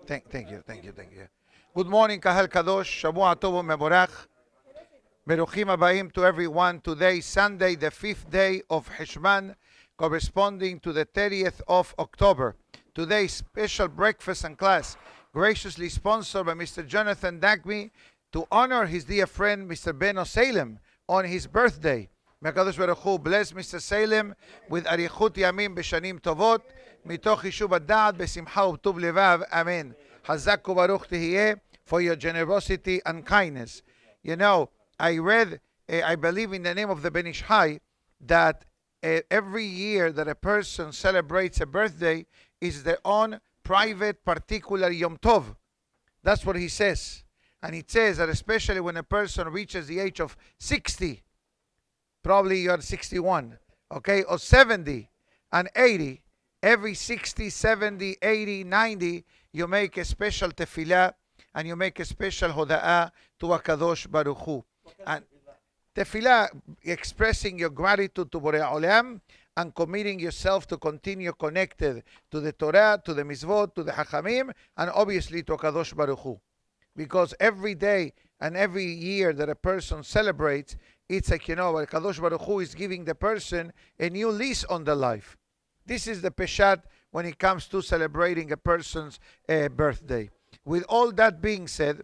Thank you. Good morning, Kahal Kadosh. Shavua Tov Mevorach. Beruchim Abayim to everyone. Today, Sunday, the 5th day of Heshvan, corresponding to the 30th of October. Today's special breakfast and class, graciously sponsored by Mr. Jonathan Dagmi, to honor his dear friend, Mr. Beno Salem, on his birthday. May HaKadosh Baruch Hu bless Mr. Salem with Arichut Yamim Beshanim Tovot, Mitoch Yishuv Adad Besimcha U'Tuv Levav. Amen. Hazak Baruch Tehiyeh for your generosity and kindness. You know, I read, I believe in the name of the Ben Ish Chai, that every year that a person celebrates a birthday is their own private, particular Yom Tov. That's what he says. And it says that especially when a person reaches the age of 60, probably you're 61, okay, or 70 and 80, every 60, 70, 80, 90, you make a special tefillah and you make a special hoda'ah to HaKadosh Baruch Hu. And tefillah, expressing your gratitude to Borei Olam and committing yourself to continue connected to the Torah, to the mitzvot, to the Hachamim, and obviously to HaKadosh Baruch Hu. Because every day and every year that a person celebrates, it's like, HaKadosh Baruch Hu is giving the person a new lease on the life. This is the peshat when it comes to celebrating a person's birthday. With all that being said,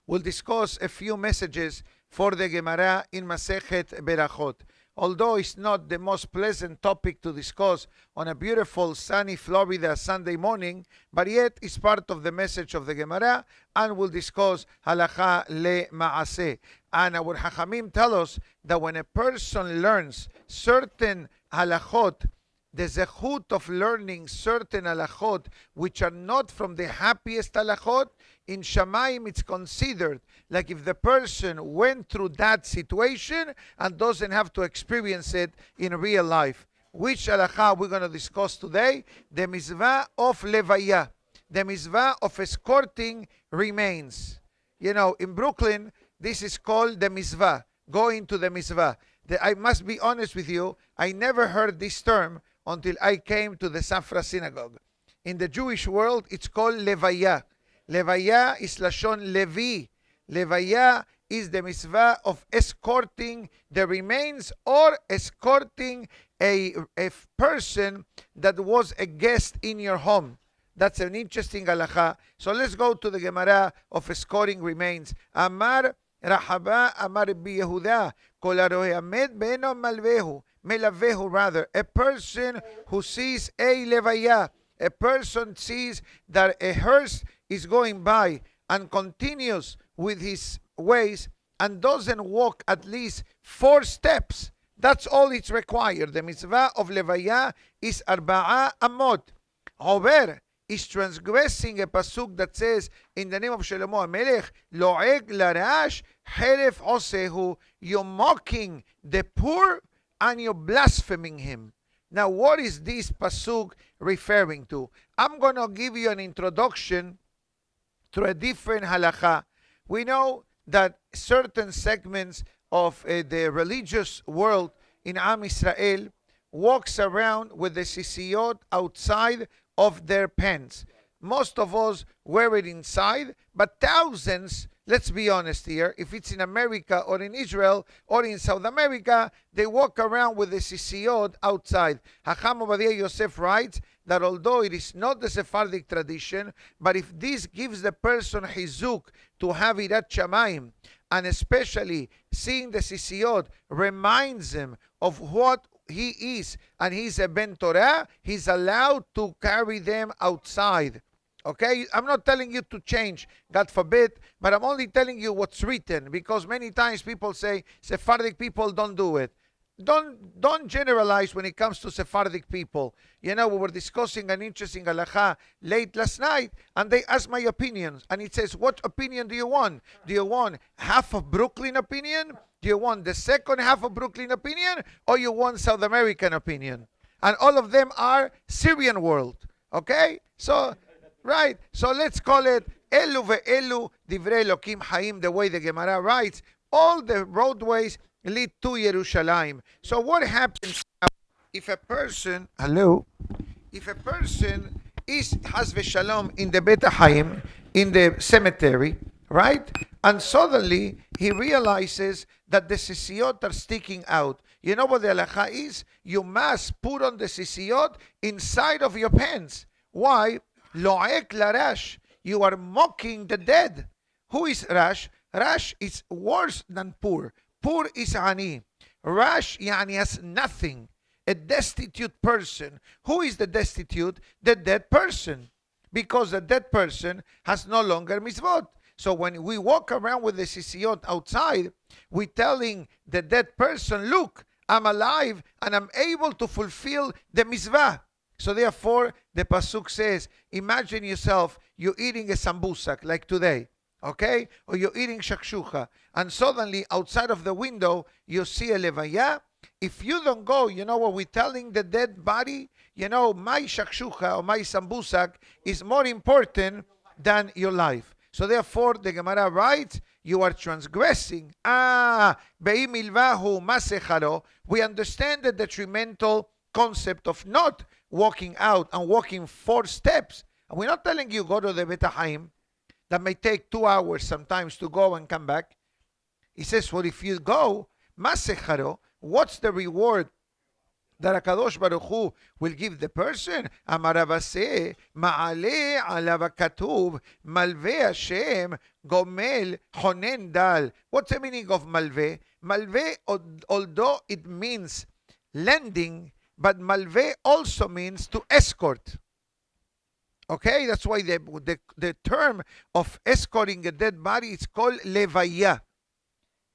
we'll discuss a few messages for the Gemara in Masechet Berachot. Although it's not the most pleasant topic to discuss on a beautiful sunny Florida Sunday morning, but yet it's part of the message of the Gemara, and we'll discuss halacha le ma'aseh. And our Hachamim tell us that when a person learns certain halachot, the zechut of learning certain halachot which are not from the happiest halachot, in Shamayim it's considered like if the person went through that situation and doesn't have to experience it in real life. Which halakha we're going to discuss today? The mitzvah of levaya, the mitzvah of escorting remains. You know, in Brooklyn, this is called the mitzvah, going to the mitzvah. I must be honest with you, I never heard this term until I came to the Safra Synagogue. In the Jewish world, it's called levaya. Levaya is Lashon Levi. Levaya is the mitzvah of escorting the remains or escorting a person that was a guest in your home. That's an interesting halakha. So let's go to the Gemara of escorting remains. Amar Rahaba Amar Rabbi Yehuda Kol harohe hamed beno malvehu, melavehu rather. A person who sees a levaya, a person sees that a hearse is going by and continues with his ways and doesn't walk at least 4 steps. That's all it's required. The mitzvah of levaya is arba'a amot. However, is transgressing a pasuk that says in the name of Shlomo HaMelech, lo'eg larash heref osehu. You're mocking the poor and you're blaspheming him. Now, what is this pasuk referring to? I'm going to give you an introduction to a different halakha. We know that certain segments of the religious world in Am Israel walks around with the sisiyot outside of their pants. Most of us wear it inside, but thousands, let's be honest here, if it's in America or in Israel or in South America, they walk around with the sisiyot outside. Hacham Rabbi Yosef writes that although it is not the Sephardic tradition, but if this gives the person hizuk to have irat shamayim, and especially seeing the sisiyot reminds him of what he is, and he's a ben Torah, he's allowed to carry them outside. Okay, I'm not telling you to change, God forbid, but I'm only telling you what's written, because many times people say Sephardic people don't do it. Don't generalize when it comes to Sephardic people. You know, we were discussing an interesting halakha late last night, and they asked my opinions, and it says, what opinion do you want? Do you want half of Brooklyn opinion? Do you want the second half of Brooklyn opinion, or you want South American opinion? And all of them are Syrian world. Okay? So, right. So let's call it Elu ve'elu divrei Elokim Haim, the way the Gemara writes. All the roadways lead to Yerushalayim. So what happens now if a person, if a person is has v'shalom in the Beit Haim, in the cemetery, right? And suddenly he realizes that the sisiot are sticking out. You know what the halacha is? You must put on the sisiot inside of your pants. Why? Lo'ek larash. You are mocking the dead. Who is Rash? Rash is worse than poor. Poor is ani. Rash yani has nothing. A destitute person. Who is the destitute? The dead person. Because the dead person has no longer mitzvot. So when we walk around with the sisiot outside, we're telling the dead person, look, I'm alive and I'm able to fulfill the mitzvah. So therefore, the pasuk says, imagine yourself, you're eating a sambusak like today, okay? Or you're eating shakshuka, and suddenly outside of the window, you see a levaya. If you don't go, you know what we're telling the dead body? You know, my shakshuka or my sambusak is more important than your life. So therefore, the Gemara writes, you are transgressing. We understand the detrimental concept of not walking out and walking 4 steps. And we're not telling you go to the Beit Haim. That may take 2 hours sometimes to go and come back. He says, well, if you go, what's the reward that HaKadosh Baruch Hu will give the person? Amar Avaseh, ma'aleh alav katuv, malveh Hashem, gomel honen dal. What's the meaning of malveh? Malveh, although it means lending, but malveh also means to escort. Okay, that's why the term of escorting a dead body is called levaya.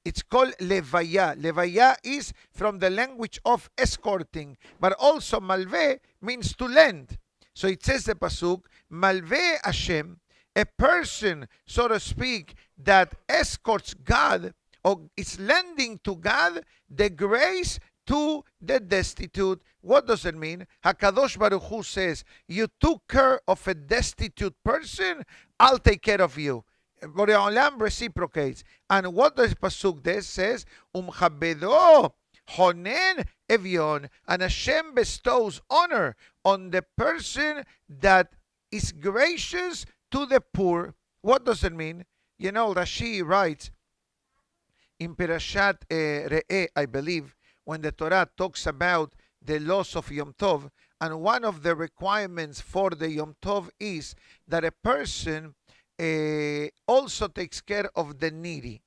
It's called levaya. Levaya is from the language of escorting, but also malveh means to lend. So it says the pasuk, malveh Hashem, a person, so to speak, that escorts God or is lending to God the grace to the destitute. What does it mean? HaKadosh Baruch Hu says, you took care of a destitute person, I'll take care of you. Borei Olam reciprocates. And what does pasuk this says? Umchabedo honen evion. And Hashem bestows honor on the person that is gracious to the poor. What does it mean? You know, Rashi writes in Perashat Re'eh, I believe, when the Torah talks about the loss of Yom Tov, and one of the requirements for the Yom Tov is that a person also takes care of the needy.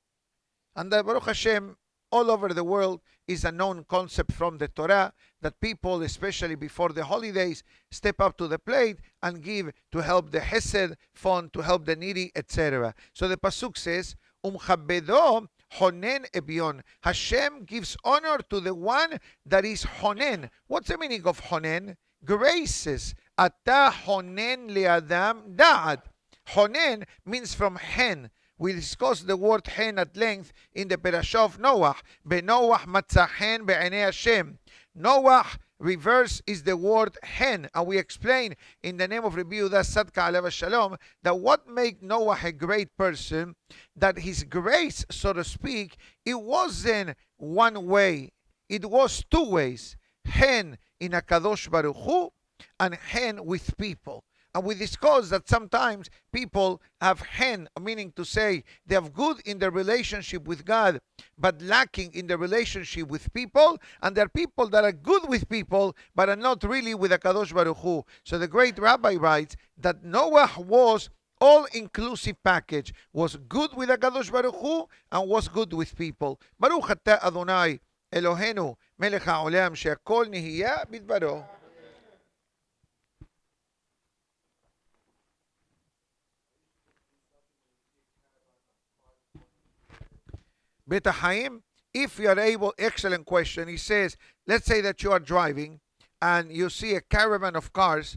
And the Baruch Hashem, all over the world, is a known concept from the Torah that people, especially before the holidays, step up to the plate and give to help the Hesed fund, to help the needy, etc. So the pasuk says, Umchabedo honen ebion. Hashem gives honor to the one that is honen. What's the meaning of honen? Graces. Ata honen le'adam da'ad. Honen means from hen. We discussed the word hen at length in the Parashah of Noah. Benoah matzah hen be'enei Hashem. Noah, reverse, is the word hen. And we explain in the name of Rabbi Yosef Galimidi that what made Noah a great person, that his grace, so to speak, it wasn't one way. It was 2 ways. Hen in HaKadosh Baruch Hu and hen with people. And we discussed that sometimes people have hen, meaning to say they have good in their relationship with God, but lacking in the relationship with people. And there are people that are good with people, but are not really with HaKadosh Baruch Hu. So the great rabbi writes that Noah was all-inclusive package, was good with HaKadosh Baruch Hu and was good with people. Baruch atah Adonai Eloheinu melech haolam she'akol nihiya bidbaro. Beit Haim, if you are able, excellent question. He says, let's say that you are driving and you see a caravan of cars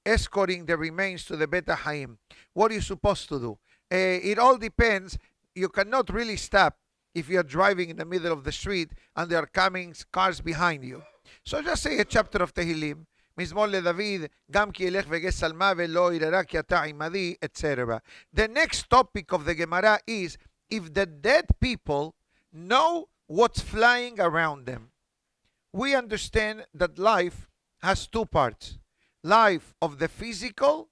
escorting the remains to the Beit Haim. What are you supposed to do? It all depends. You cannot really stop if you are driving in the middle of the street and there are coming cars behind you. So just say a chapter of Tehillim. מזמור לדוד, גם כי ילך וגס על מוות, לא יראה כי אתה עמדי, etc. The next topic of the Gemara is, if the dead people know what's flying around them. We understand that life has 2 parts. life of the physical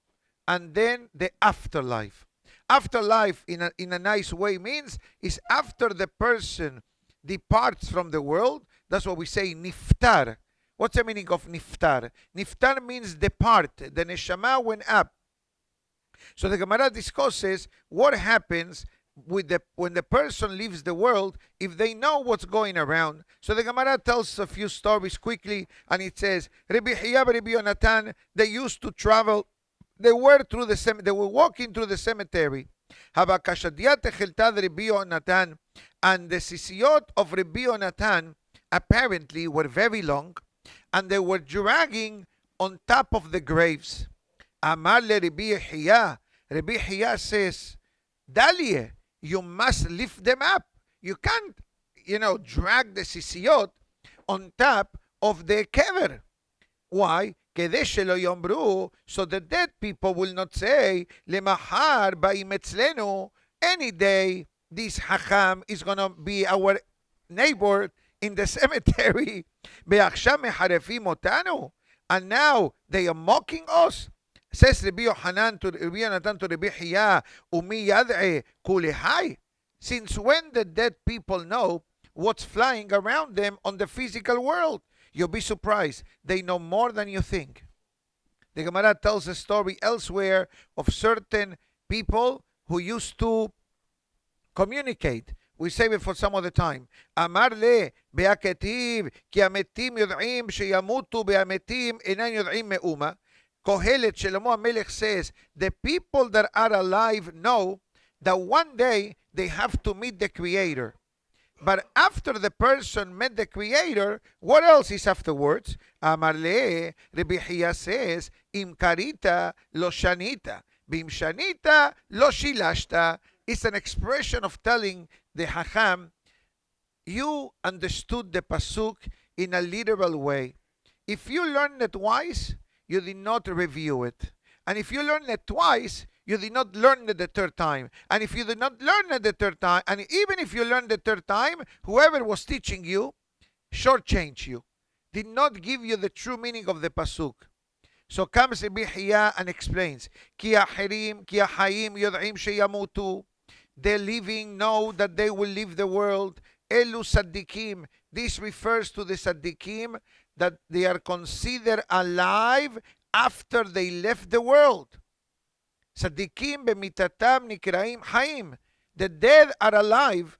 and then the afterlife. Afterlife, in a nice way, means is after the person departs from the world. That's what we say, niftar. What's the meaning of niftar? Niftar means depart. The neshama went up. So the Gemara discusses what happens with when the person leaves the world if they know what's going around. So the Gemara tells a few stories quickly, and it says, Rabbi Hiya, Rabbi Yonatan, they used to travel. They were walking through the cemetery. Habakashadiyat echeltad Rabbi Yonatan, and the sisiyot of Rabbi Yonatan apparently were very long, and they were dragging on top of the graves. Amar le Rabbi Hiya. Rabbi Hiya says, Dalie, you must lift them up. You can't, drag the sisiyot on top of the kever. Why? כדי שלא יאמרו, so the dead people will not say, למחר באים אצלנו, any day this Hacham is going to be our neighbor in the cemetery. ועכשיו מחרפים אותנו, and now they are mocking us. Says Rabbi Yohanan to Rabbi Yonatan to Rabbi Hiya, ומי ידעה כולי חי? Since when the dead people know what's flying around them on the physical world? You'll be surprised. They know more than you think. The Gemara tells a story elsewhere of certain people who used to communicate. We save it for some other time. Amar le be'aketiv ki ametim yod'im sheyamutu be'ametim enan yod'im me'uma. Kohelet Shlomo HaMelech says, the people that are alive know that one day they have to meet the Creator. But after the person met the Creator, what else is afterwards? Amar le, Rabbi Hiya says, Im karita lo shanita, bim shanita lo shilashta. It's an expression of telling the Hacham, you understood the pasuk in a literal way. If you learned it twice, you did not review it. And if you learned it twice, you did not learn it the third time. And if you did not learn it the third time, and even if you learned the third time, whoever was teaching you shortchanged you, did not give you the true meaning of the pasuk. So comes Rabbi Hiya and explains, Ki achirim, ki achayim yod'im sheyamutu. The living know that they will leave the world. Elu saddikim. This refers to the saddikim that they are considered alive after they left the world. Tzadikim b'mitatam nikraim haim. The dead are alive,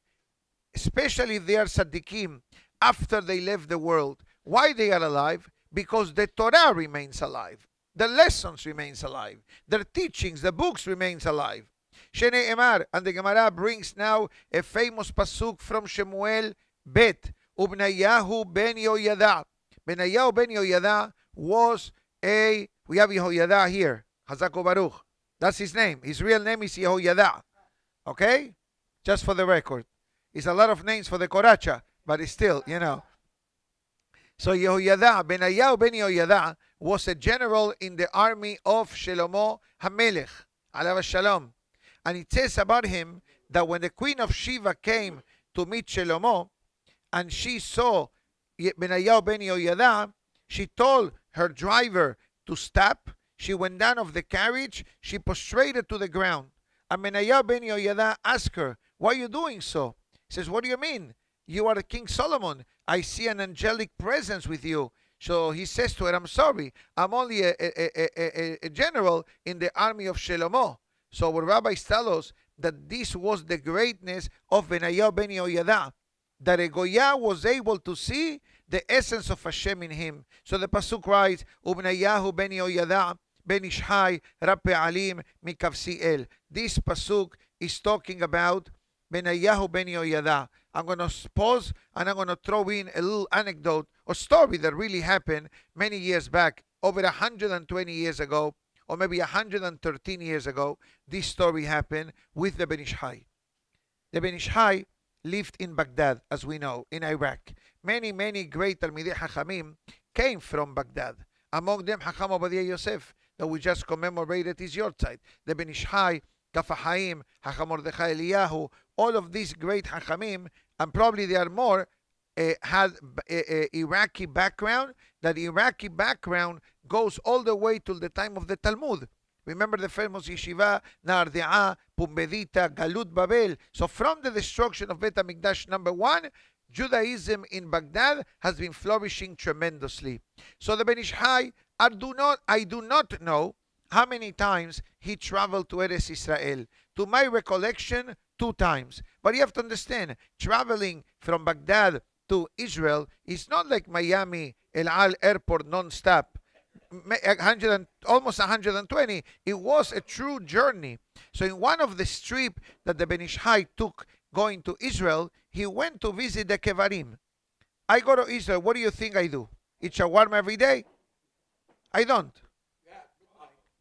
especially if they are tzadikim, after they left the world. Why they are alive? Because the Torah remains alive. The lessons remains alive. Their teachings, the books remains alive. Shnei Emar, and the Gemara brings now a famous pasuk from Shmuel Bet. Ubnayahu ben Yoyada. Benayahu ben Yoyada was we have Yehoyada here. Hazako Baruch. That's his name. His real name is Yehoyada. Okay? Just for the record. It's a lot of names for the Koracha, but it's still, So Yehoyada, Benayahu ben Yehoyada, was a general in the army of Shlomo HaMelech, alav shalom. And it says about him that when the queen of Sheba came to meet Shlomo, and she saw Benayahu ben Yehoyada, she told her driver to stop. She went down of the carriage. She prostrated to the ground. And Benayahu ben Yehoyada asked her, why are you doing so? He says, what do you mean? You are King Solomon. I see an angelic presence with you. So he says to her, I'm sorry. I'm only a general in the army of Shlomo. So our rabbis tell us that this was the greatness of Benayahu ben Yehoyada, that a Goya was able to see the essence of Hashem in him. So the pasuk writes, Ubnayahu ben Yehoyada ben Ishai Rappe Alim Mikavsi El. This pasuk is talking about Benayahu ben Yehoyada. I'm going to pause and I'm going to throw in a little anecdote or story that really happened many years back, over 120 years ago, or maybe 113 years ago. This story happened with the Ben Ishai. The Ben Ishai lived in Baghdad, as we know, in Iraq. Many, many great Talmidei Chachamim came from Baghdad. Among them, Chacham Rabbi Yosef, that we just commemorated his yortzeit. The Ben Ishai, Kaf HaChaim, Chacham Mordechai Eliyahu, all of these great Chachamim, and probably there are more, had Iraqi background. That Iraqi background goes all the way to the time of the Talmud. Remember the famous yeshiva, Nardi'a, Pumbedita, Galut Babel. So from the destruction of Bet HaMikdash number 1, Judaism in Baghdad has been flourishing tremendously. So the Ben Ish Hai, I do not know how many times he traveled to Eretz Israel. To my recollection, 2 times. But you have to understand, traveling from Baghdad to Israel is not like Miami El Al Airport non-stop. Almost 120. It was a true journey. So in one of the trips that the Ben Ish Hai took going to Israel, he went to visit the Kevarim. I go to Israel. What do you think I do? Eat shawarma every day? I don't.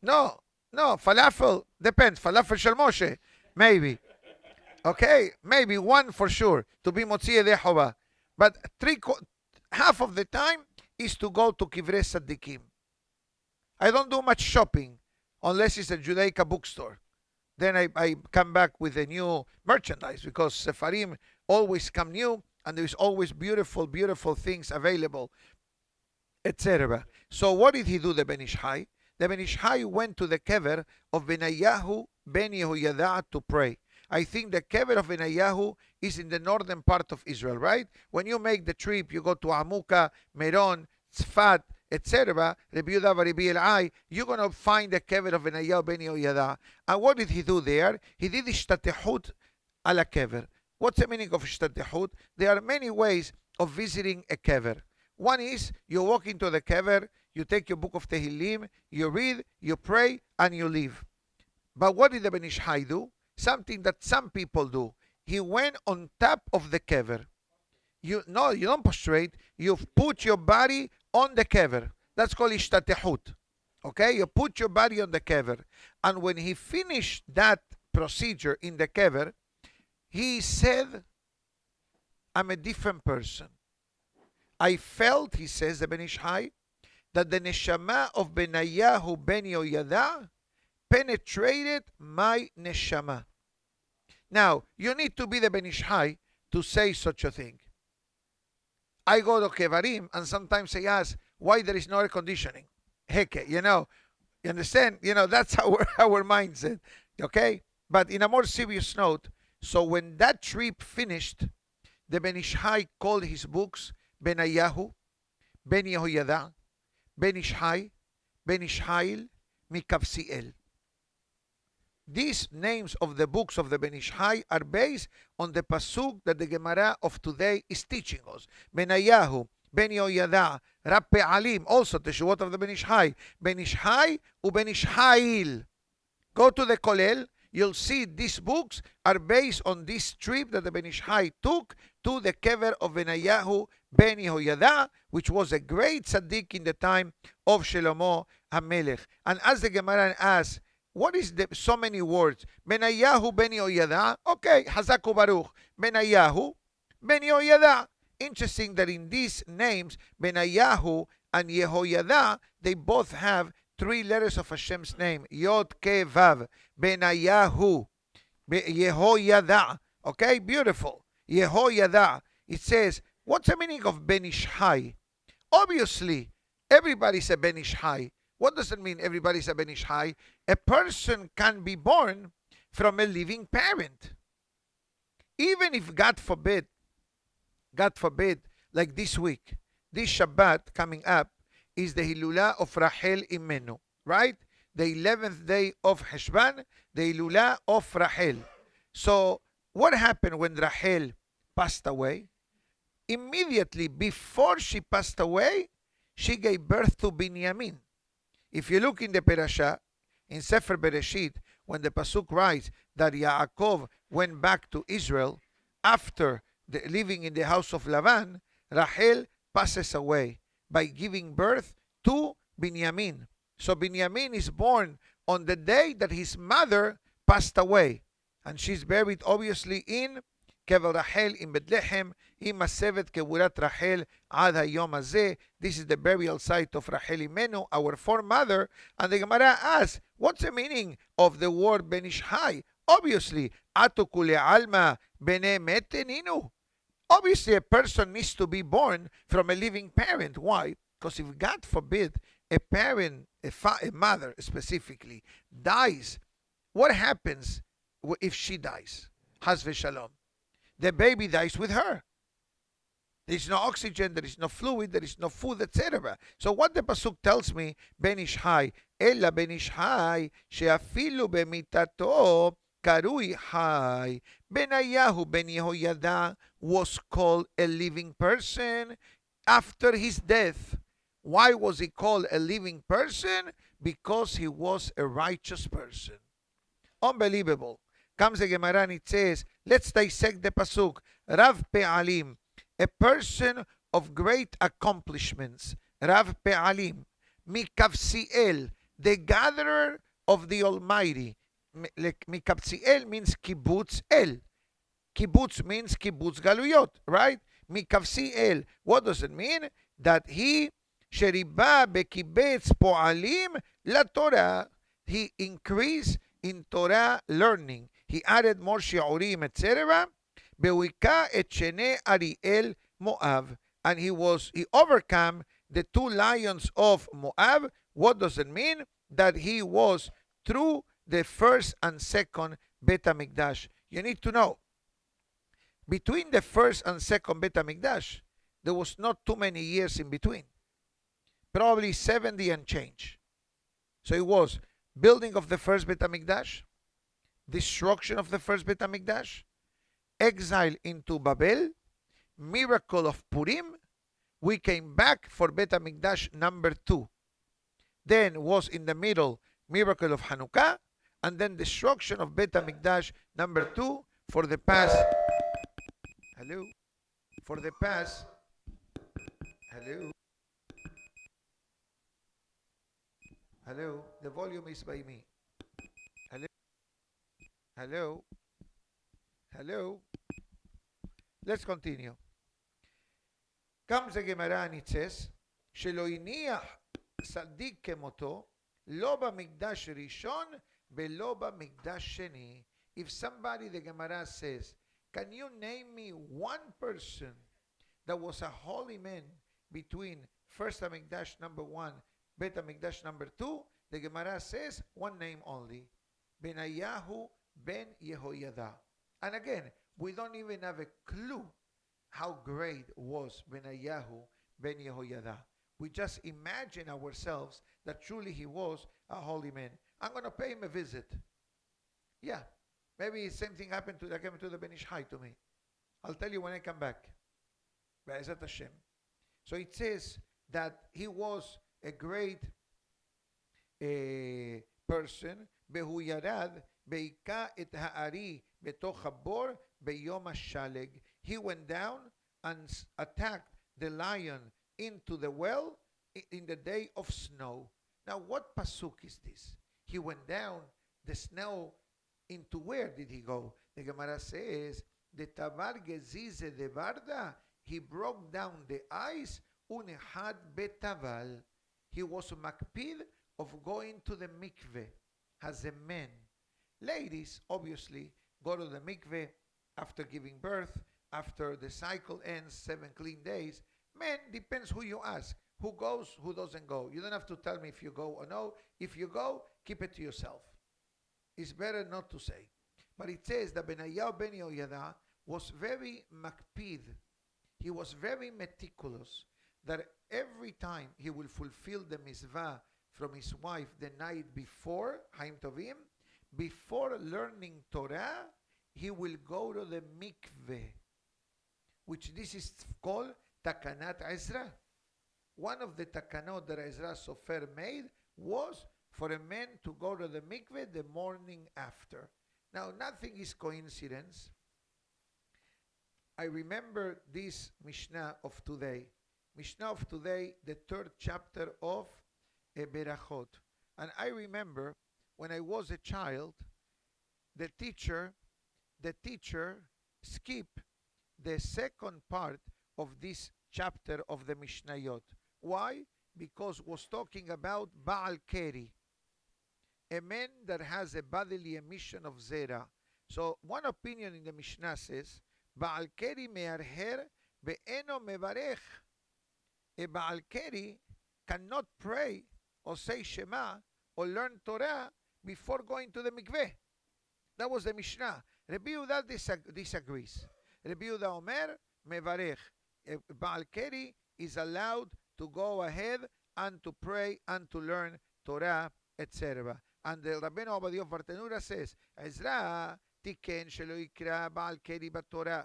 No, falafel, depends. Falafel shel Moshe, maybe. Okay, maybe one for sure, to be motzi yedei chova. But half of the time is to go to Kivrei Tzaddikim. I don't do much shopping unless it's a Judaica bookstore. Then I come back with a new merchandise because Sefarim always come new and there's always beautiful, beautiful things available, etc. So what did he do, the Ben Ish Hai? The Ben Ish Hai went to the kever of Benayahu ben Yehoyada to pray. I think the kever of Benayahu is in the northern part of Israel, right? When you make the trip, you go to Amuka, Meron, Tzfat, etc. Rabbi Yosef, you're going to find the kever of Benayahu ben Yehoyada. And what did he do there? He did ishtatehut ala kever. What's the meaning of ishtatehut? There are many ways of visiting a kever. One is you walk into the kever, you take your book of Tehillim, you read, you pray, and you leave. But what did the Ben Ish Hai do? Something that some people do. He went on top of the kever. You don't prostrate. You put your body on the kever. That's called ishtatehut. Okay? You put your body on the kever. And when he finished that procedure in the kever, he said, I'm a different person. I felt, he says, the Ben Ish Hai, that the neshama of Benayahu ben Yehoyada penetrated my neshama. Now, you need to be the Ben Ish Hai to say such a thing. I go to Kevarim and sometimes I ask why there is no air conditioning. Heke, you understand? That's our mindset, okay? But in a more serious note, so when that trip finished, the Ben Ish Hai called his books Benayahu, Ben Yehoyada, Ben Ish Hai, Ben Ish Hail, Mikavsiel. These names of the books of the Ben Ish Hai are based on the pasuk that the Gemara of today is teaching us. Benayahu, Ben Yehoyada, Rabbi Alim, also the Teshuot of the Ben Ish Hai, Ben Ish Hai, Ben Ish Hail. Go to the Kolel, you'll see these books are based on this trip that the Ben Ish Hai took to the kever of Benayahu ben Yehoyada, which was a great tzaddik in the time of Shlomo HaMelech. And as the Gemara asks, what is so many words? Benayahu ben Yehoyada. Okay, Hazaku Baruch. Benayahu ben Yehoyada. Interesting that in these names, Benayahu and Yehoyada, they both have 3 letters of Hashem's name. Yod Ke Vav. Benayahu. Yehoyada. Okay, beautiful. Yehoyada. It says, what's the meaning of Ben Ish Hai? Obviously, everybody's a Ben Ish Hai. What does it mean everybody's a Ben Ish Hai? A person can be born from a living parent. Even if, God forbid, like this week, this Shabbat coming up is the Hilulah of Rachel Imenu, right? The 11th day of Heshvan, the Hilulah of Rachel. So, what happened when Rachel passed away? Immediately before she passed away, she gave birth to Binyamin. If you look in the Perashah, in Sefer Bereshit, when the Pasuk writes that Yaakov went back to Israel after living in the house of Lavan, Rachel passes away by giving birth to Binyamin. So Binyamin is born on the day that his mother passed away. And she's buried obviously in Kever Rachel in Bethlehem, in Masevet Keburat Rachel Ad Hayom Hazeh. This is the burial site of Rachel Imenu, our foremother. And the Gemara asks, what's the meaning of the word Ben Ish Hai? Obviously, Atu Kule Alma Bene Meteninu. Obviously, a person needs to be born from a living parent. Why? Because if God forbid a parent, a mother specifically, dies, what happens if she dies? Haz v'shalom. The baby dies with her. There is no oxygen, there is no fluid, there is no food, etc. So what the pasuk tells me, Ben Ish Hai, Ella Ben Ish Hai, sheafilu bemitato karui Hai. Benayahu Ben Yehoyada was called a living person after his death. Why was he called a living person? Because he was a righteous person. Unbelievable. Comes the Gemara and it says, let's dissect the pasuk. Rav Pe'alim, a person of great accomplishments. Rav Pe'alim, Mikavsiel, the gatherer of the Almighty. Mikavsiel means kibbutz el. Kibbutz means kibbutz galuyot, right? Mikavsiel. What does it mean? That he, sheriba bekibetz po'alim la Torah. He increased in Torah learning. He added more shiurim, etc. Bewika et shene Ariel Moab, and he overcome the two lions of Moab. What does it mean? That he was through the first and second Bet HaMikdash. You need to know, between the first and second Bet HaMikdash, there was not too many years in between. Probably 70 and change. So it was building of the first Bet HaMikdash, destruction of the first Bet HaMikdash, exile into Babel, miracle of Purim. We came back for Bet HaMikdash number 2. Then was in the middle miracle of Hanukkah, and then destruction of Bet HaMikdash number 2 for the past. Hello? For the past. Hello? Hello? The volume is by me. Hello? Hello? Hello? Let's continue. Comes the Gemara and it says, שלא הניח צדיק כמותו, לא במקדש ראשון ולא במקדש שני. If somebody, the Gemara says, can you name me one person that was a holy man between first HaMikdash number 1, Bet HaMikdash number 2? The Gemara says one name only, Benayahu ben Yehoyada. And again, we don't even have a clue how great was Benayahu ben Yehoyada. We just imagine ourselves that truly he was a holy man. I'm going to pay him a visit. Yeah, maybe the same thing happened to the Ben Ish Hai to me. I'll tell you when I come back. Be'ezat Hashem. So it says that he was a great person. Behu yarad beika et ha'ari betoch habor beyom hashaleg. He went down and attacked the lion into the well in the day of snow. Now, what pasuk is this? He went down the snow into where did he go? The Gemara says, the tavar gezize de barda, he broke down the ice unehad betaval. He was makpid of going to the mikveh as a man. Ladies, obviously, go to the mikveh after giving birth, after the cycle ends, 7 clean days. Men, depends who you ask. Who goes, who doesn't go. You don't have to tell me if you go or no. If you go, keep it to yourself. It's better not to say. But it says that Benayahu ben Yehoyada was very makpid. He was very meticulous. That every time he will fulfill the mitzvah from his wife the night before, Haim Tovim, before learning Torah, he will go to the mikveh, which this is called Takanat Ezra. One of the takanot that Ezra Sofer made was for a man to go to the mikveh the morning after. Now, nothing is coincidence. I remember this Mishnah of today. Mishnah of today, the 3rd chapter of Berachot. And I remember when I was a child, the teacher skipped the second part of this chapter of the Mishnayot. Why? Because it was talking about Baal Keri, a man that has a bodily emission of Zera. So one opinion in the Mishnah says, בעל קרי מהרהר ואינו מברך. A בעל קרי cannot pray or say Shema or learn Torah before going to the mikveh. That was the Mishnah. Rabbi Yehuda disagrees. Rabbi Yehuda Omer mevarech. Baal Keri is allowed to go ahead and to pray and to learn Torah, etc. And the Rabino Yosef Galimidi says, Ezra tiken shelo yikra Baal Keri b'Torah.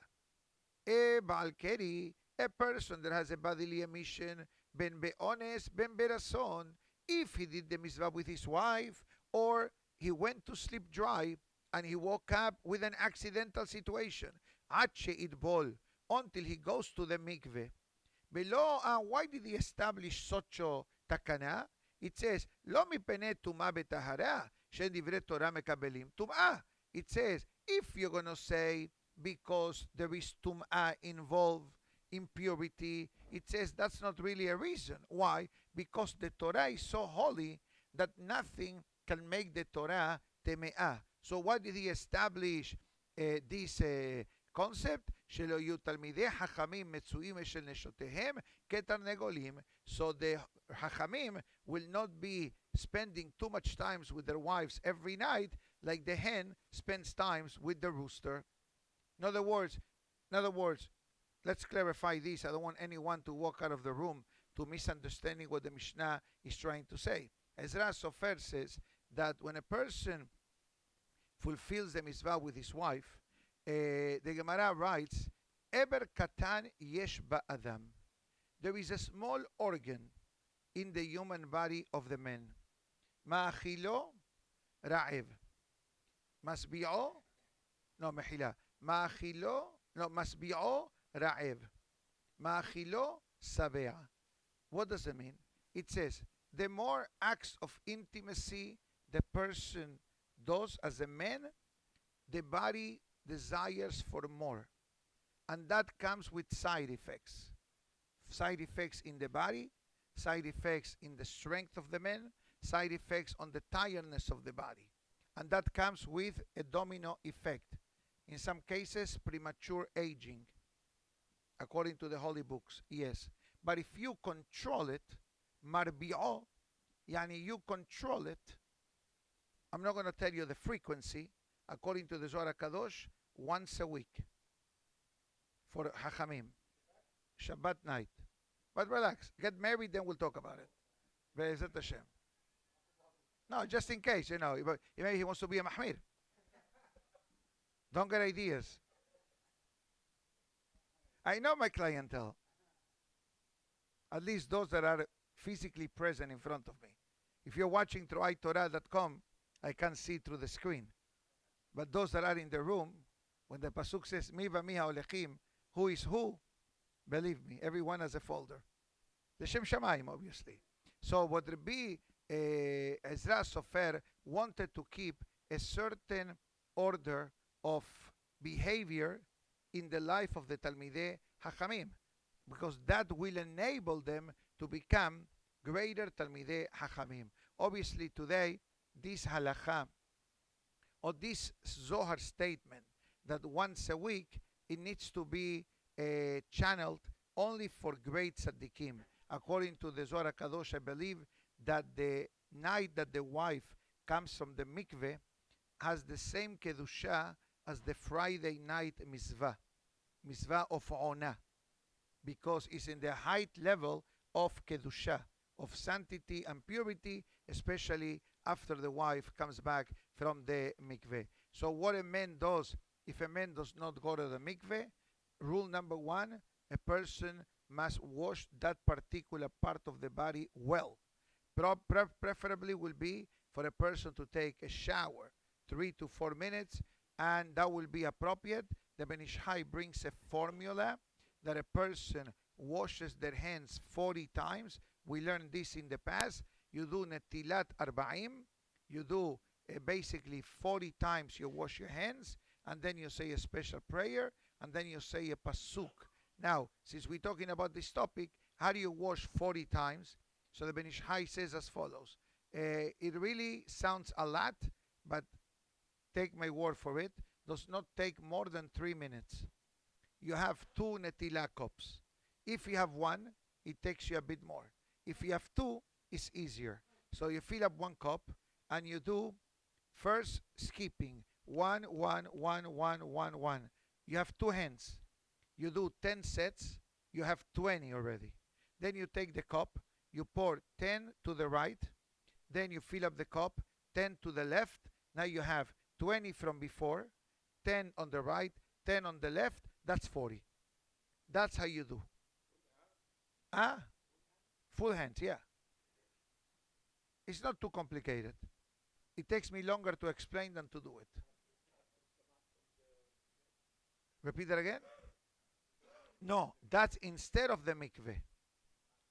A Baal Keri, a person that has a bodily emission, ben be'ones, ben berason, if he did the mitzvah with his wife, or he went to sleep dry, and he woke up with an accidental situation, until he goes to the mikveh. Below, why did he establish such a takana? It says, לא מפני טומאה בטהרה, שדברי תורה מקבלים טומאה. It says, if you're going to say, because there is tum'ah involved, impurity, it says that's not really a reason. Why? Because the Torah is so holy that nothing can make the Torah teme'ah. So why did he establish this concept? שלא יהיו תלמידי חכמים מצויים של נשותיהם כתרנגולים. So the חכמים will not be spending too much time with their wives every night like the hen spends times with the rooster. In other words, let's clarify this. I don't want anyone to walk out of the room to misunderstanding what the Mishnah is trying to say. Ezra Sofer says that when a person fulfills the mitzvah with his wife, the Gemara writes, Eber katan yesh ba'adam. There is a small organ in the human body of the man. Ma'achilo ra'ev. Masbi'o, no, mehila. Ma'achilo, no, masbi'o ra'ev. Ma'achilo sabea. What does it mean? It says, the more acts of intimacy the person does as a man, the body desires for more. And that comes with side effects. Side effects in the body, side effects in the strength of the man, side effects on the tiredness of the body. And that comes with a domino effect. In some cases, premature aging, according to the holy books, yes. But if you control it, marbi'o, yani you control it, I'm not going to tell you the frequency, according to the Zohar Kadosh, once a week for Hachamim, Shabbat night. But relax, get married, then we'll talk about it. Be'ezat Hashem. No, just in case, maybe he wants to be a Mahmir. Don't get ideas. I know my clientele. At least those that are physically present in front of me. If you're watching through iTorah.com, I can't see through the screen. But those that are in the room, when the pasuk says, Mi va mi ha'olechim, who is who? Believe me, everyone has a folder. The Shem Shamayim, obviously. So what Rabbi Ezra Sofer wanted to keep a certain order of behavior in the life of the Talmidei Hachamim, because that will enable them to become greater Talmidei Hachamim. Obviously today, this halakha, or this Zohar statement, that once a week, it needs to be channeled only for great tzaddikim. According to the Zohar Kadosh, I believe that the night that the wife comes from the mikveh has the same kedusha as the Friday night mitzvah of Ona, because it's in the height level of kedusha, of sanctity and purity, especially after the wife comes back from the mikveh. So what a man does, if a man does not go to the mikveh, rule number one, a person must wash that particular part of the body well. Preferably will be for a person to take a shower 3 to 4 minutes, and that will be appropriate. The Ben Ish Chai brings a formula that a person washes their hands 40 times. We learned this in the past. You do netilat arba'im. You do basically 40 times you wash your hands, and then you say a special prayer, and then you say a pasuk. Now, since we're talking about this topic, how do you wash 40 times? So the Ben Ish Chai says as follows. It really sounds a lot, but take my word for it, does not take more than 3 minutes. you have two netila cups. If you have one, it takes you a bit more. If you have two, it's easier. So you fill up one cup and you do first skipping 1, 1, 1, 1, 1, 1. You have two hands. You do 10 sets, you have 20 already. Then you take the cup, you pour 10 to the right, then you fill up the cup, 10 to the left. Now you have 20 from before, 10 on the right, 10 on the left. That's 40. That's how you do. Ah, full hands, yeah. It's not too complicated. It takes me longer to explain than to do it. Repeat that again? No, that's instead of the mikveh.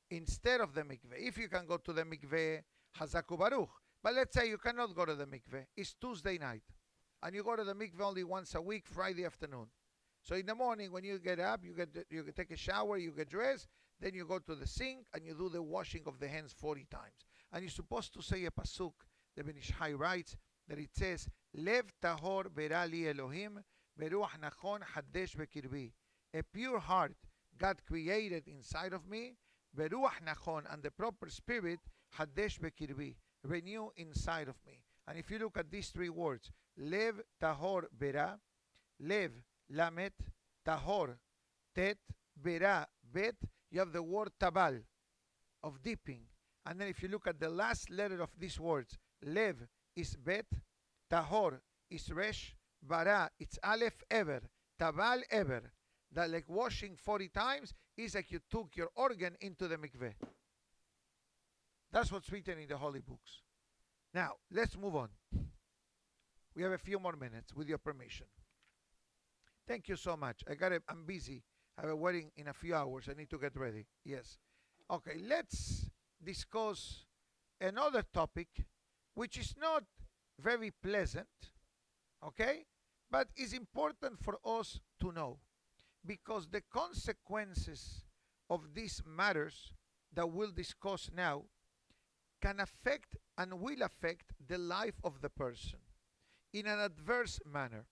Instead of the mikveh. If you can go to the mikveh, Hazaku Baruch. But let's say you cannot go to the mikveh. It's Tuesday night. And you go to the mikveh only once a week, Friday afternoon. So in the morning when you get up, you take a shower, you get dressed, then you go to the sink and you do the washing of the hands 40 times. And you're supposed to say a pasuk. The Ben Ish Chai writes that it says, Lev tahor berali Elohim, beruach nachon hadesh bekirbi. A pure heart God created inside of me, beruach nachon, and the proper spirit, hadesh bekirbi, renew inside of me. And if you look at these three words, lev tahor bera, lev lamet, tahor tet, bera bet, you have the word tabal, of dipping. And then if you look at the last letter of these words, lev is bet, tahor is resh, bara it's aleph ever, tabal ever. That like washing 40 times is like you took your organ into the mikveh. That's what's written in the holy books. Now, let's move on. We have a few more minutes with your permission. Thank you so much. I'm busy. I have a wedding in a few hours. I need to get ready. Yes. Okay, let's discuss another topic which is not very pleasant, okay, but is important for us to know, because the consequences of these matters that we'll discuss now can affect and will affect the life of the person in an adverse manner.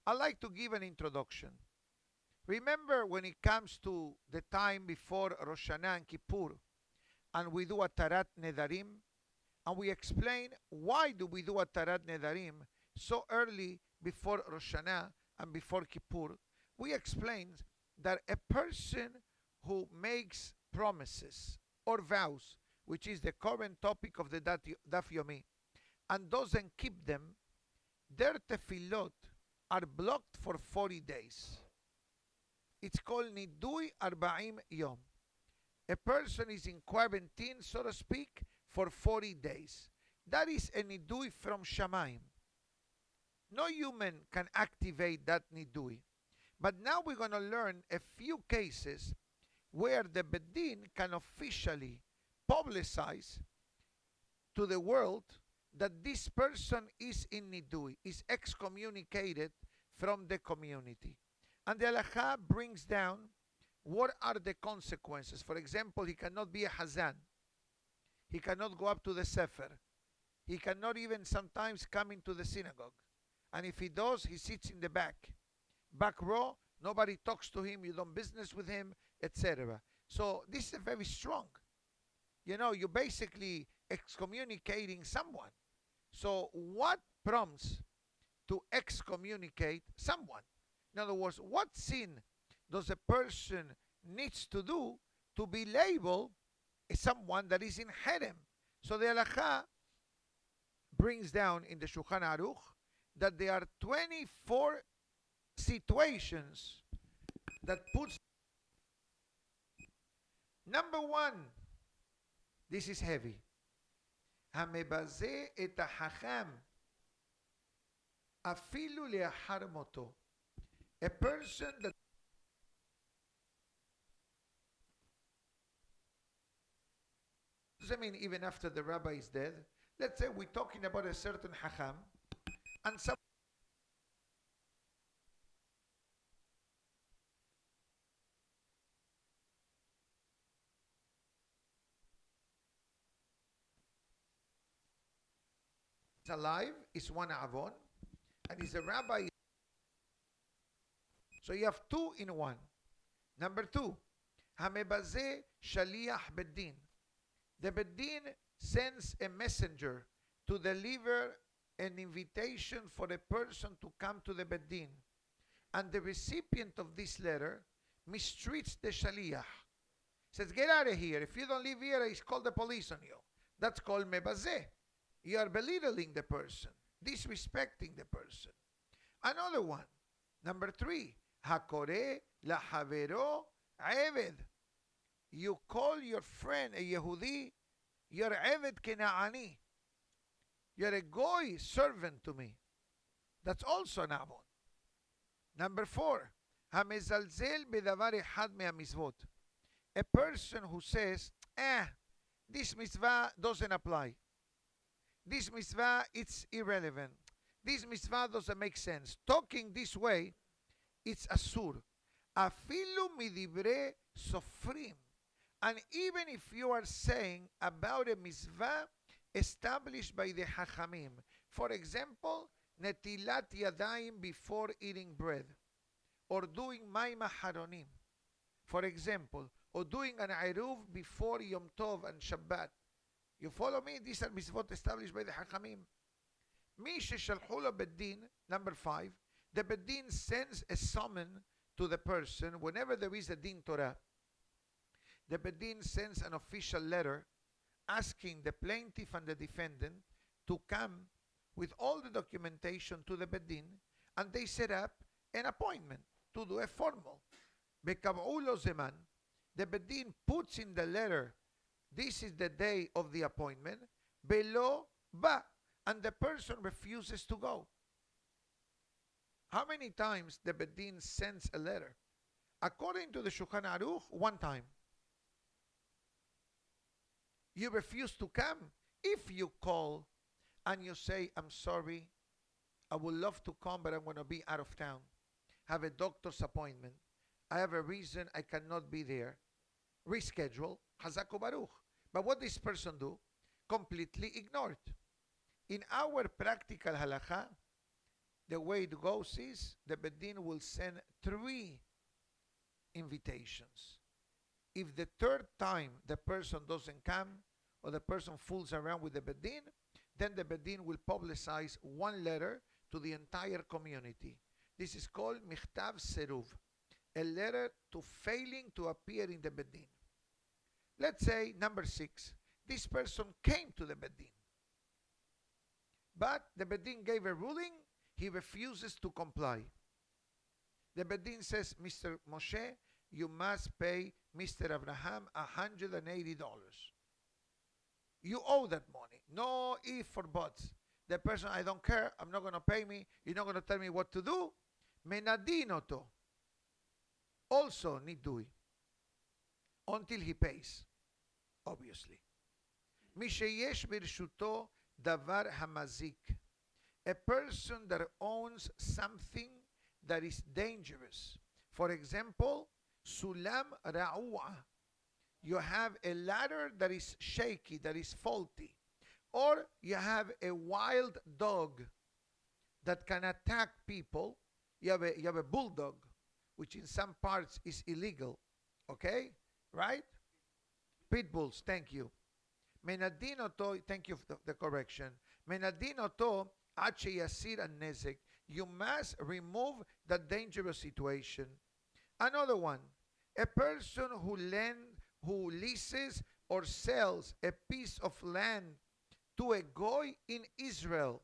I'd like to give an introduction. Remember when it comes to the time before Rosh Hashanah and Kippur, and we do a Tarat Nedarim, and we explain why do we do a Tarat Nedarim so early before Rosh Hashanah and before Kippur. We explained that a person who makes promises or vows, which is the current topic of the Daf Yomi, and doesn't keep them, their tefillot are blocked for 40 days. It's called Nidui Arba'im Yom. A person is in quarantine, so to speak, for 40 days. That is a Nidui from Shamayim. No human can activate that Nidui. But now we're going to learn a few cases where the Bedin can officially publicize to the world that this person is in Nidui, is excommunicated from the community. And the Halakha brings down what are the consequences. For example, he cannot be a Hazan. He cannot go up to the Sefer. He cannot even sometimes come into the synagogue. And if he does, he sits in the back row. Nobody talks to him. You don't business with him, etc. So this is very strong. You know, you're basically excommunicating someone. So what prompts to excommunicate someone? In other words, what sin does a person needs to do to be labeled as someone that is in harem? So the Halakha brings down in the Shulchan Aruch that there are 24 situations that puts. Number one, this is heavy. המבזה את החכם אפילו לאחר מותו. A person that doesn't mean even after the rabbi is dead. Let's say we're talking about a certain hacham and some alive is one avon, and is a rabbi So you have two in one. Number two, המבזה שליח בית דין. The beit din sends a messenger to deliver an invitation for a person to come to the beit din, and the recipient of this letter mistreats the shaliach. Says, get out of here. If you don't live here, he's called the police on you. That's called mebazeh. You are belittling the person, disrespecting the person. Another one, number three, hakore lahavero eved. You call your friend a Yehudi, you're eved kenaani. You're a goy servant to me. That's also an avon. Number four, hamezalzel bedavar echad me'amizvot. A person who says, this mitzvah doesn't apply. This mitzvah, it's irrelevant. This mitzvah doesn't make sense. Talking this way, it's asur. Afilu midibre sofrim. And even if you are saying about a mitzvah established by the Hachamim, for example, netilat yadayim before eating bread, or doing mayma haronim, for example, or doing an eruv before Yom Tov and Shabbat. You follow me? These are mitzvot established by the Hachamim. Mi sheshalchu lo beit din, number five, the beit din sends a summon to the person whenever there is a din Torah. The beit din sends an official letter asking the plaintiff and the defendant to come with all the documentation to the beit din, and they set up an appointment to do a formal. Bekav'u lo zeman. The beit din puts in the letter, this is the day of the appointment, belo ba, and the person refuses to go. How many times the beit din sends a letter? According to the Shulchan Aruch, one time. You refuse to come. If you call and you say, I'm sorry, I would love to come, but I'm going to be out of town, have a doctor's appointment, I have a reason I cannot be there, reschedule, Chazak Baruch. But what this person do? Completely ignored. In our practical halakha, the way it goes is the beit din will send 3 invitations. If the third time the person doesn't come or the person fools around with the beit din, then the beit din will publicize one letter to the entire community. This is called michtav seruv, a letter to failing to appear in the beit din. Let's say, number 6, this person came to the beit din, but the beit din gave a ruling, he refuses to comply. The beit din says, Mr. Moshe, you must pay Mr. Abraham $180. You owe that money. No if or buts. The person, I don't care, I'm not going to pay me, you're not going to tell me what to do. Menadin oto. Also nidui. Until he pays, obviously. Misheyesh birshuto davar hamazik. A person that owns something that is dangerous. For example, sulam ra'u'a. You have a ladder that is shaky, that is faulty. Or you have a wild dog that can attack people. You have a bulldog, which in some parts is illegal. Okay? Right? Pit bulls, thank you. Menadin oto, thank you for the correction. Menadin oto ache yasir an nezek. You must remove the dangerous situation. Another one, a person who leases or sells a piece of land to a goy in Israel.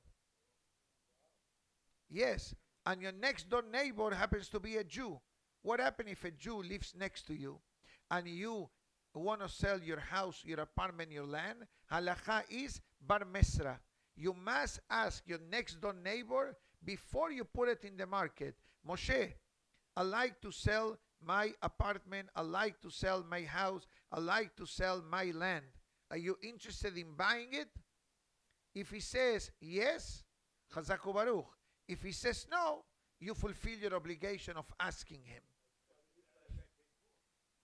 Yes, and your next door neighbor happens to be a Jew. What happens if a Jew lives next to you and you want to sell your house, your apartment, your land? Halakha is bar mesra. You must ask your next door neighbor before you put it in the market. Moshe, I like to sell my apartment, I like to sell my house, I like to sell my land. Are you interested in buying it? If he says yes, Chazaku Baruch. If he says no, you fulfill your obligation of asking him.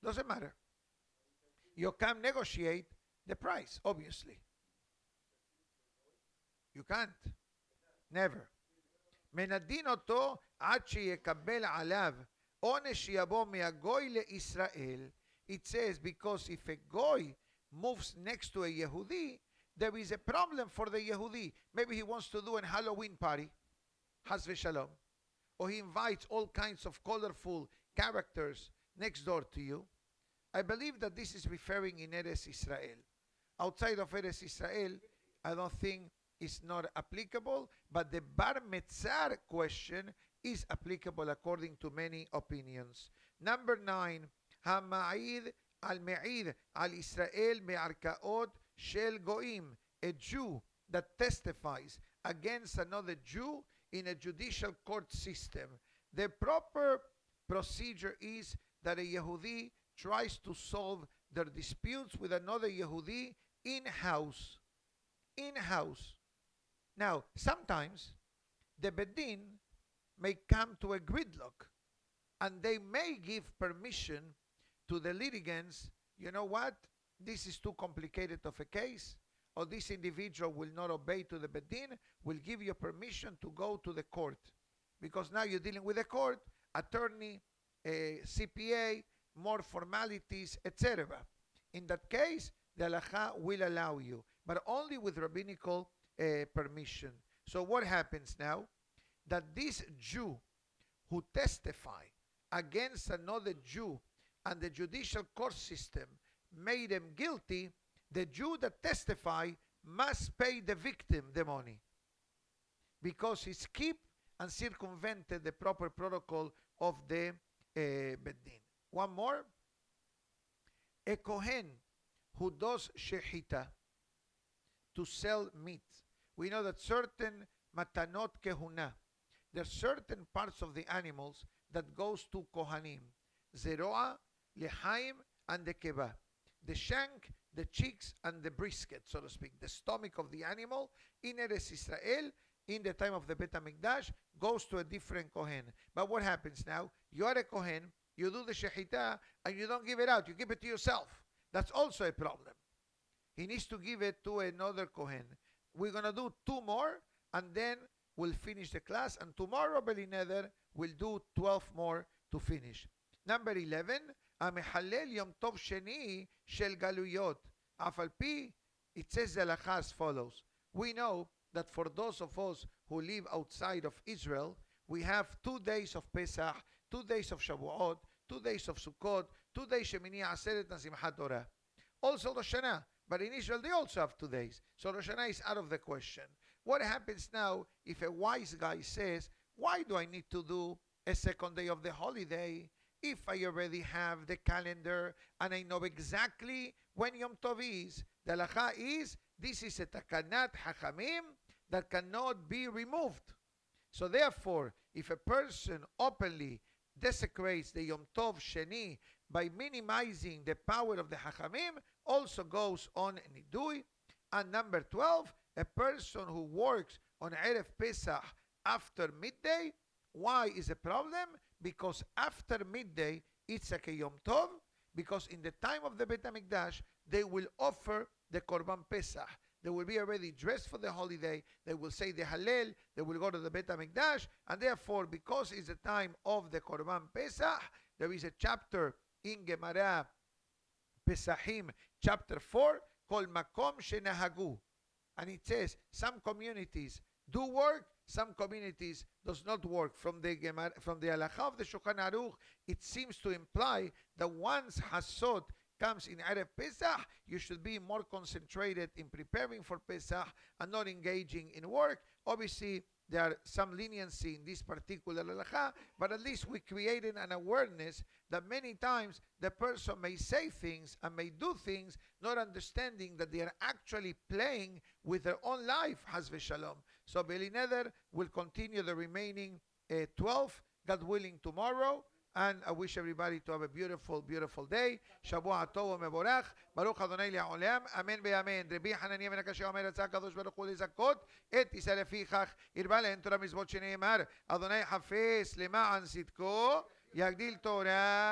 Doesn't matter. You can negotiate the price, obviously. You can't. Never. Menadin oto ad sheyekabel alav Onesh yabo me'agoy le'Israel. It says because if a goy moves next to a Yehudi, there is a problem for the Yehudi. Maybe he wants to do a Halloween party, Haz v'shalom, or he invites all kinds of colorful characters next door to you. I believe that this is referring in Eretz Israel. Outside of Eretz Israel, I don't think it's not applicable, but the Bar Metzar question is applicable according to many opinions. Number 9, Hama'id al-Me'id al-Israel me'arkaot shel goim, a Jew that testifies against another Jew in a judicial court system. The proper procedure is that a Yehudi tries to solve their disputes with another Yehudi in-house. In-house. Now, sometimes the Bedin may come to a gridlock and they may give permission to the litigants, you know what, this is too complicated of a case, or this individual will not obey to the Bedin, will give you permission to go to the court. Because now you're dealing with a court, attorney, CPA, more formalities, etc. In that case, the halacha will allow you, but only with rabbinical permission. So what happens now? That this Jew who testify against another Jew and the judicial court system made him guilty, the Jew that testify must pay the victim the money because he skipped and circumvented the proper protocol of the Bedin. One more. A Kohen who does shechita, to sell meat. We know that certain matanot kehuna, there are certain parts of the animals that goes to Kohanim. Zeroa, lehaim, and the keba. The shank, the cheeks, and the brisket, so to speak. The stomach of the animal in Eretz Israel, in the time of the Bet HaMikdash, goes to a different Kohen. But what happens now? You are a Kohen, you do the shechita, and you don't give it out. You give it to yourself. That's also a problem. He needs to give it to another Kohen. We're going to do 2 more, and then we'll finish the class. And tomorrow, Belineder, we'll do 12 more to finish. Number 11, המחלל יום טוב שני של גלויות. אף על פי, it says the halacha as follows. We know that for those of us who live outside of Israel, we have 2 days of Pesach, 2 days of Shavuot, 2 days of Sukkot, 2 days Shemini Aseret and Simchat Torah. Also Rosh Hashanah, but in Israel they also have 2 days. So Rosh Hashanah is out of the question. What happens now if a wise guy says, why do I need to do a second day of the holiday if I already have the calendar and I know exactly when Yom Tov is? The halacha is, this is a takanat hachamim that cannot be removed. So therefore, if a person openly desecrates the Yom Tov Sheni by minimizing the power of the hachamim, also goes on nidui. And number 12, a person who works on Erev Pesach after midday. Why is a problem? Because after midday, it's like a Yom Tov, because in the time of the Bet HaMikdash, they will offer the Korban Pesach. They will be already dressed for the holiday. They will say the Hallel. They will go to the Bet HaMikdash. And therefore, because it's the time of the Korban Pesach, there is a chapter in Gemara Pesachim, chapter 4, called Makom Shenahagu. And it says, some communities do work, some communities does not work. From the halacha of the Shulchan Aruch, it seems to imply that once Hasod comes in Erev Pesach, you should be more concentrated in preparing for Pesach and not engaging in work. Obviously, there are some leniency in this particular halacha, but at least we created an awareness that many times the person may say things and may do things not understanding that they are actually playing with their own life, Haz v'shalom. So Belineder will continue the remaining 12, God willing, tomorrow. And I wish everybody to have a beautiful, beautiful day. שבוע טוב ומבורך. ברוך אדוני לעולם. אמן ואמן. רבי חנניה בן הקשיא אומר, רצה הקדוש ברוך הוא לזכות את ישראל לפיכך. ירבה להם תורה מצוות שנאמר. אדוני חפש למען צדקו, יגדיל תורה.